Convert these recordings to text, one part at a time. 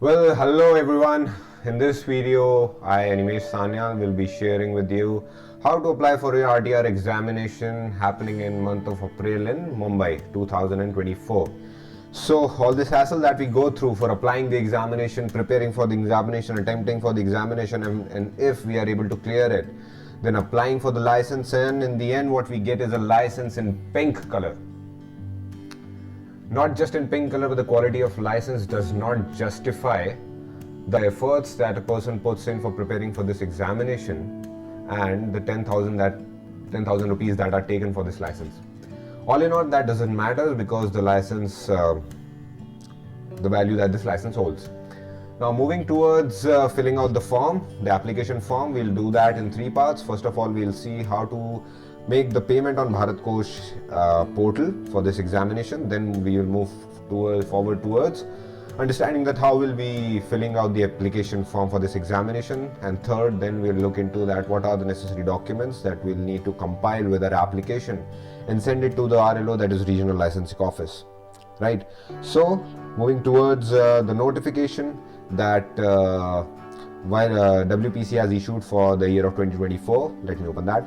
Well, hello everyone. In this video, I, Animesh Sanyal, will be sharing with you how to apply for your RTR examination happening in month of April in Mumbai 2024. So all this hassle that we go through for applying the examination, preparing for the examination, attempting for the examination, and if we are able to clear it, then applying for the license, and in the end what we get is a license in pink color. Not just in pink color, but the quality of license does not justify the efforts that a person puts in for preparing for this examination and the 10,000 rupees that are taken for this license. All in all, that doesn't matter because the license, the value that this license holds. Now moving towards filling out the form, the application form, we'll do that in three parts. First of all, we'll see how to make the payment on Bharatkosh portal for this examination. Then we will move forward towards understanding that how we'll be filling out the application form for this examination. And third, then we'll look into that what are the necessary documents that we'll need to compile with our application and send it to the RLO, that is Regional Licensing Office. Right. So moving towards the notification that while WPC has issued for the year of 2024. Let me open that.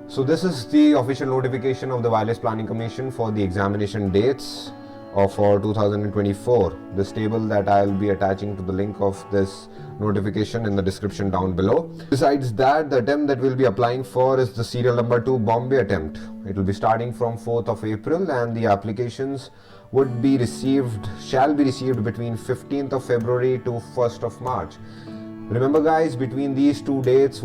So this is the official notification of the Wireless Planning Commission for the examination dates for 2024. This table that I'll be attaching to the link of this notification in the description down below. Besides that, the attempt that we'll be applying for is the serial number 2 Bombay attempt. It will be starting from 4th of April and the applications would be received, shall be received between 15th of February to 1st of March. Remember guys, between these two dates,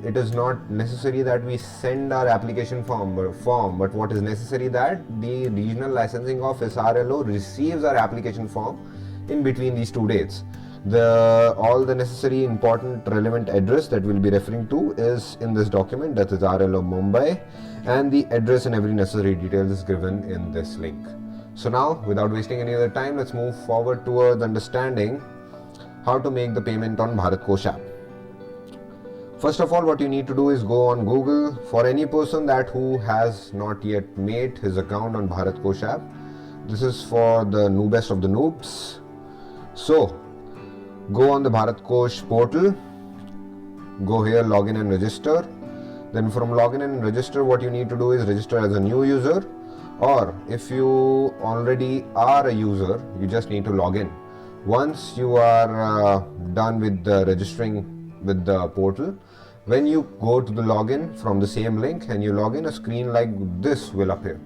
it is not necessary that we send our application form, but what is necessary that the Regional Licensing Office RLO receives our application form in between these two dates. All the necessary important relevant address that we'll be referring to is in this document, that is RLO Mumbai, and the address and every necessary details is given in this link. So now, without wasting any other time, let's move forward towards understanding how to make the payment on Bharatkosh app. First of all, what you need to do is go on Google. For any person who has not yet made his account on Bharatkosh app, this is for the noobest of the noobs. So go on the Bharatkosh portal, go here, login and register. Then from login and register, what you need to do is register as a new user, or if you already are a user, you just need to log in. Once you are done with the registering with the portal, when you go to the login from the same link and you log in, a screen like this will appear.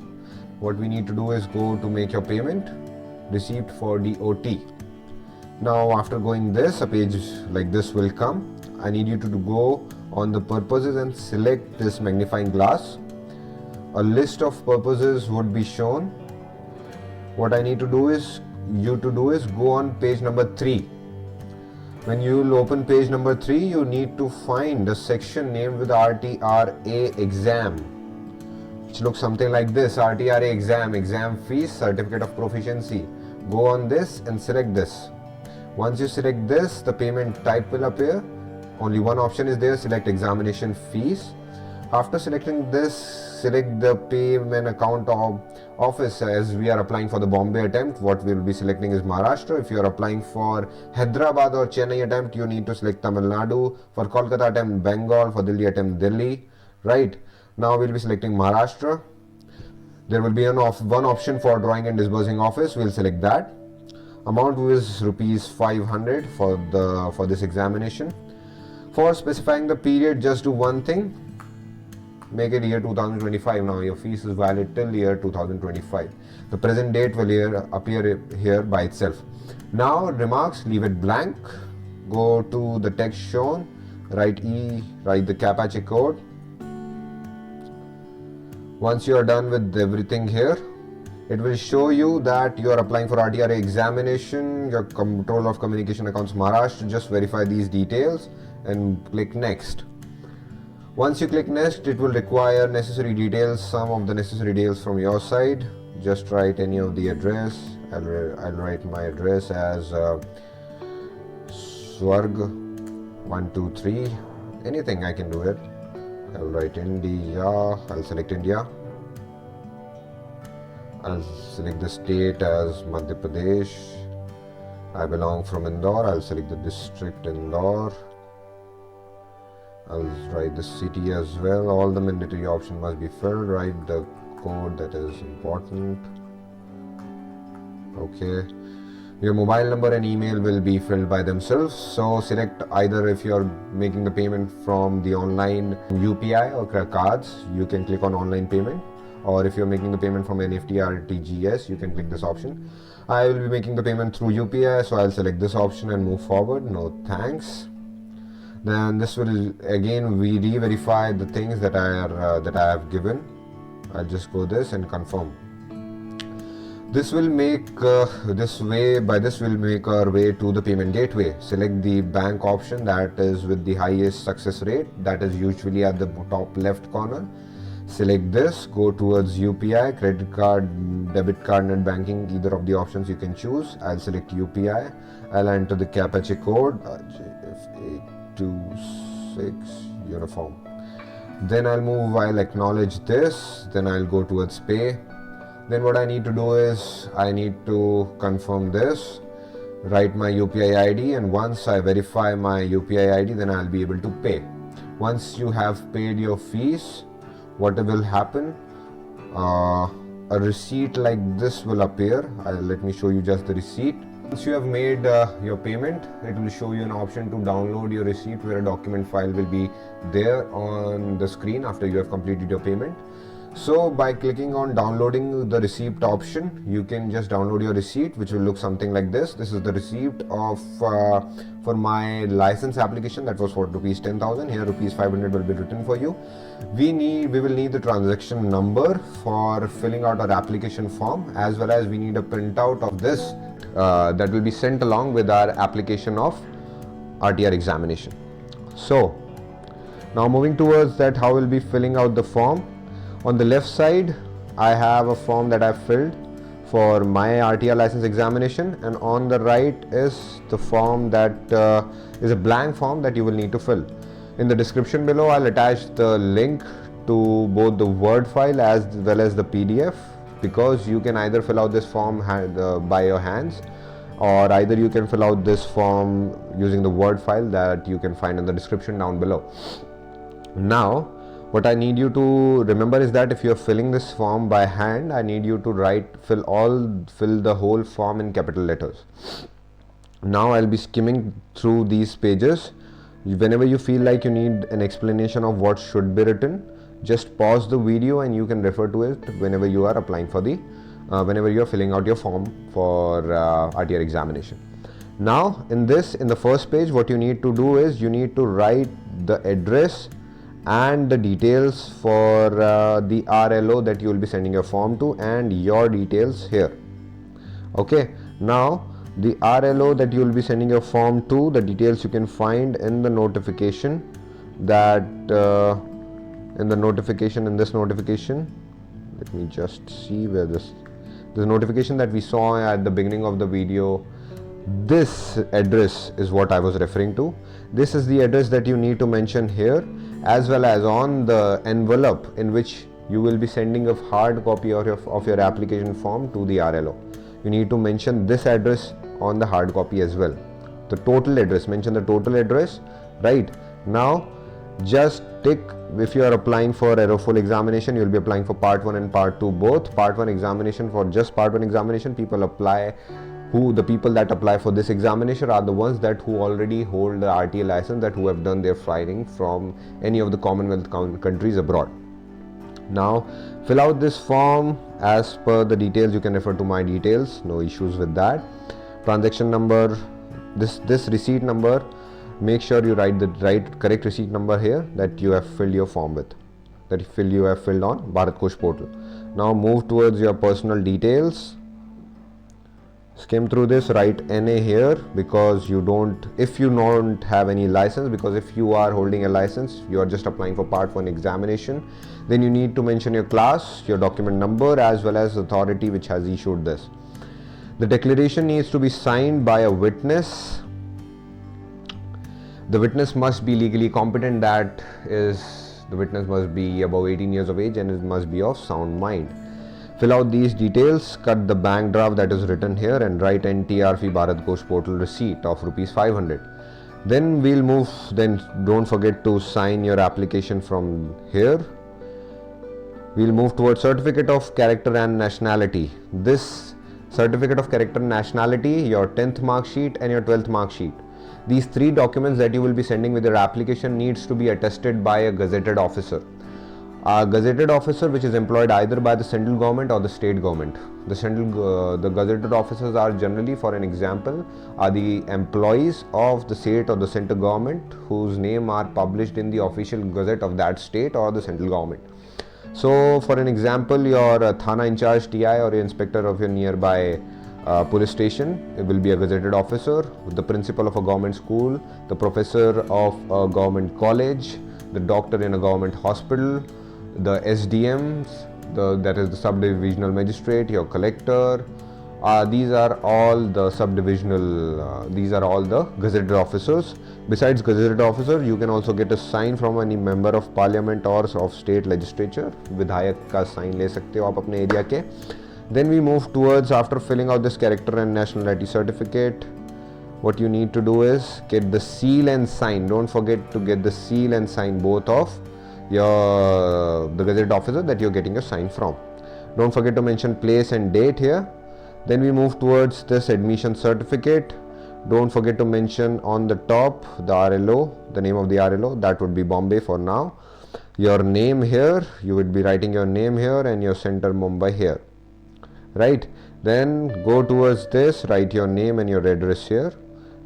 What we need to do is go to make your payment, receipt for DOT. Now after going this, a page like this will come. I need you to go on the purposes and select this magnifying glass. A list of purposes would be shown. What I need to do is go on page number 3. When you will open page number 3, you need to find a section named with RTR Exam, which looks something like this: RTR Exam, exam fees, certificate of proficiency. Go on this and select this. Once you select this, the payment type will appear. Only one option is there: select examination fees. After selecting this, select the payment account of office. As we are applying for the Bombay attempt, what we will be selecting is Maharashtra. If you are applying for Hyderabad or Chennai attempt, you need to select Tamil Nadu. For Kolkata attempt, Bengal. For Delhi attempt, Delhi. Right. Now we will be selecting Maharashtra. There will be one option for drawing and disbursing office. We will select that. Amount is rupees 500 for this examination. For specifying the period, just do one thing. Make it year 2025. Now your fees is valid till year 2025. The present date will appear here by itself. Now remarks, leave it blank. Go to the text shown, write the CAPTCHA code. Once you are done with everything here, it will show you that you are applying for RTR examination, your control of communication accounts Maharashtra. Just verify these details and click next. Once you click next, it will require necessary details, some of the necessary details from your side. Just write any of the address. I'll write my address as Swarg 123. Anything I can do it. I'll write India. I'll select India. I'll select the state as Madhya Pradesh. I belong from Indore. I'll select the district Indore. I'll write the city as well. All the mandatory options must be filled. Write the code that is important. Okay. Your mobile number and email will be filled by themselves. So select either if you're making the payment from the online UPI or cards, you can click on online payment. Or if you're making the payment from NEFT RTGS, you can click this option. I will be making the payment through UPI, so I'll select this option and move forward. No thanks. Then this will again re-verify the things that I have given. I'll just go this and confirm. This will make we'll make our way to the payment gateway. Select the bank option that is with the highest success rate, that is usually at the top left corner. Select this, go towards UPI, credit card, debit card, net banking, either of the options you can choose. I'll select UPI. I'll enter the CAPTCHA code F826 uniform. Then I'll acknowledge this. Then I'll go towards pay. Then what I need to do is I need to confirm this, write my UPI ID, and once I verify my UPI ID, then I'll be able to pay. Once you have paid your fees, what will happen? A receipt like this will appear. Let me show you just the receipt. Once you have made your payment, it will show you an option to download your receipt, where a document file will be there on the screen after you have completed your payment. So by clicking on downloading the receipt option, you can just download your receipt, which will look something like this. This is the receipt of for my license application, that was for rupees 10,000. Here rupees 500 will be written for you. We will need the transaction number for filling out our application form, as well as we need a printout of this that will be sent along with our application of RTR examination. So now moving towards that, how we'll be filling out the form. On the left side, I have a form that I've filled for my RTR license examination, and on the right is the form that is a blank form that you will need to fill. In the description below, I'll attach the link to both the Word file as well as the PDF, because you can either fill out this form by your hands, or either you can fill out this form using the Word file that you can find in the description down below. Now, what I need you to remember is that if you are filling this form by hand, I need you to fill the whole form in capital letters. Now I'll be skimming through these pages. Whenever you feel like you need an explanation of what should be written, just pause the video and you can refer to it whenever you are applying for whenever you are filling out your form for RTR examination. Now in the first page, what you need to do is you need to write the address and the details for the RLO that you will be sending your form to, and your details here. Okay, now the RLO that you will be sending your form to, the details you can find in the notification that in this notification, let me just see where this notification that we saw at the beginning of the video. This address is what I was referring to. This is the address that you need to mention here, as well as on the envelope in which you will be sending a hard copy of your application form to the RLO. You need to mention this address on the hard copy as well. The total address, mention the total address. Right now, just tick if you are applying for aerofol examination. You will be applying for part 1 and part 2 both. Part 1 examination, for just part 1 examination, the people that apply for this examination are the ones who already hold the RTA license, who have done their flying from any of the Commonwealth countries abroad. Now fill out this form as per the details. You can refer to my details, no issues with that. Transaction number, this receipt number, make sure you write the correct receipt number here that you have filled your form with, you have filled on Bharatkosh portal. Now move towards your personal details. Skim through this, write NA here, because if you don't have any license, because if you are holding a license, you are just applying for part 1 examination, then you need to mention your class, your document number, as well as authority which has issued this. The declaration needs to be signed by a witness. The witness must be legally competent, the witness must be above 18 years of age and it must be of sound mind. Fill out these details, cut the bank draft that is written here and write RTR fee Bharatkosh portal receipt of rupees 500. Then we'll move, then don't forget to sign your application from here. We'll move towards certificate of character and nationality. This certificate of character and nationality, your 10th mark sheet and your 12th mark sheet. These three documents that you will be sending with your application needs to be attested by a gazetted officer. A gazetted officer which is employed either by the central government or the state government. The gazetted officers are generally, for an example, are the employees of the state or the central government whose name are published in the official gazette of that state or the central government. So for an example, your Thana in charge TI or your inspector of your nearby police station, it will be a gazetted officer, the principal of a government school, the professor of a government college, the doctor in a government hospital, the SDMs, that is the sub-divisional magistrate, your collector. These are all the these are all the gazetted officers. Besides gazetted officer, you can also get a sign from any member of parliament or of state legislature. विधायक का sign ले सकते हो आप अपने area के. Then we move towards, after filling out this character and nationality certificate, what you need to do is get the seal and sign. Don't forget to get the seal and sign both of the gazetted officer that you're getting your sign from. Don't forget to mention place and date here. Then we move towards this admission certificate. Don't forget to mention on the top the RLO, the name of the RLO, that would be Bombay for now. Your name here, you would be writing your name here and your center Mumbai here, right? Then go towards this, write your name and your address here.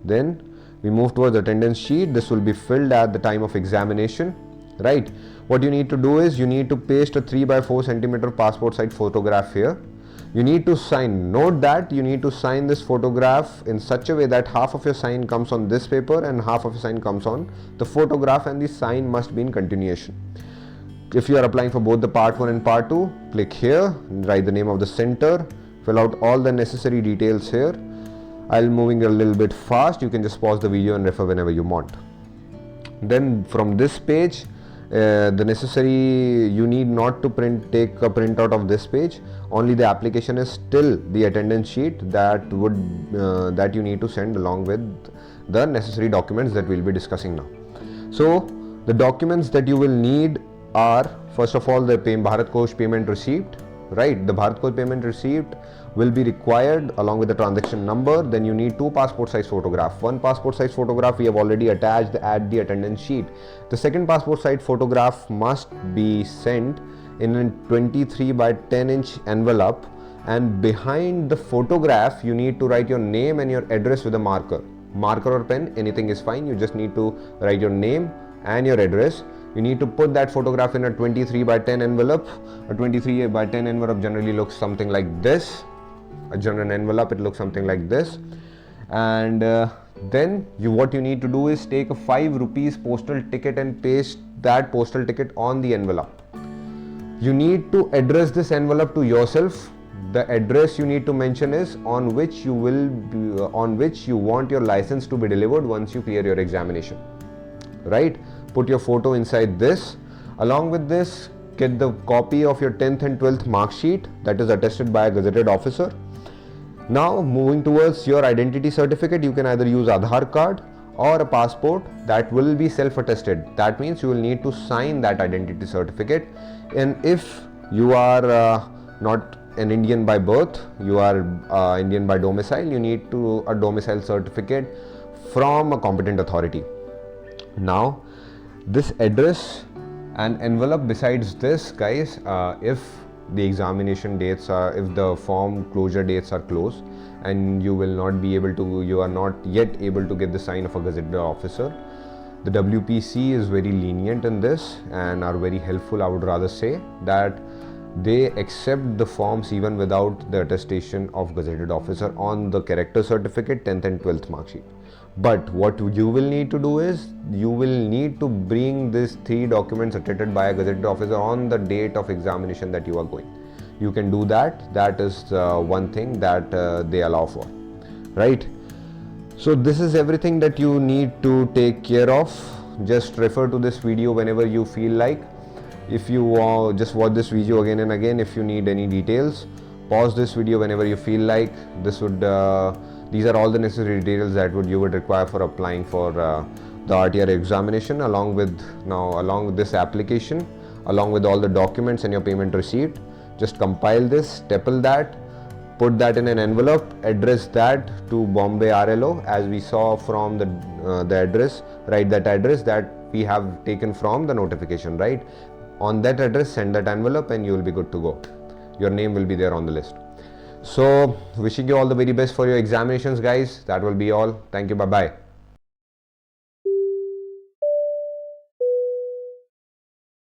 Then we move towards attendance sheet. This will be filled at the time of examination, right? What you need to do is you need to paste a 3x4 centimeter passport size photograph here. You need to sign, note that you need to sign this photograph in such a way that half of your sign comes on this paper and half of your sign comes on the photograph, and the sign must be in continuation. If you are applying for both the part 1 and part 2, click here, write the name of the center, fill out all the necessary details here. I'll moving a little bit fast, you can just pause the video and refer whenever you want. Then from this page, the necessary, you need not to take a printout of this page. Only the application is still the attendance sheet that you need to send along with the necessary documents that we'll be discussing now. So the documents that you will need are, first of all, the Bharatkosh payment receipt, right? The Bharatkosh payment receipt will be required along with the transaction number. Then you need 2 passport size photographs. One passport size photograph we have already attached at the attendance sheet. The second passport size photograph must be sent in a 23 by 10 inch envelope, and behind the photograph you need to write your name and your address with a marker or pen, anything is fine. You just need to write your name and your address. You need to put that photograph in a 23 by 10 envelope. A 23 by 10 envelope generally looks something like this. A general envelope, it looks something like this. And then what you need to do is take a 5 rupees postal ticket and paste that postal ticket on the envelope. You need to address this envelope to yourself. The address you need to mention is on which you want your license to be delivered once you clear your examination, right? Put your photo inside this. Along with this, get the copy of your 10th and 12th mark sheet that is attested by a gazetted officer. Now moving towards your identity certificate, you can either use Aadhaar card or a passport that will be self-attested. That means you will need to sign that identity certificate. And if you are not an Indian by birth, you are Indian by domicile, you need a domicile certificate from a competent authority. Now this address and envelope, besides this guys, if the examination dates are, if the form closure dates are close and you are not yet able to get the sign of a gazetted officer, the WPC is very lenient in this and are very helpful. I would rather say that they accept the forms even without the attestation of gazetted officer on the character certificate, 10th and 12th mark sheet. But what you will need to do is you will need to bring these 3 documents attested by a gazetted officer on the date of examination that you are going. You can do that. That is one thing that they allow for, right? So this is everything that you need to take care of. Just refer to this video whenever you feel like. If you just watch this video again and again, if you need any details, pause this video whenever you feel like. These are all the necessary details that you would require for applying for the RTR examination, along with this application, along with all the documents and your payment receipt. Just compile this, staple that, put that in an envelope, address that to Bombay RLO as we saw from the address. Write that address that we have taken from the notification, right? On that address, send that envelope and you will be good to go. Your name will be there on the list. So wishing you all the very best for your examinations, guys. That will be all. Thank you. Bye bye.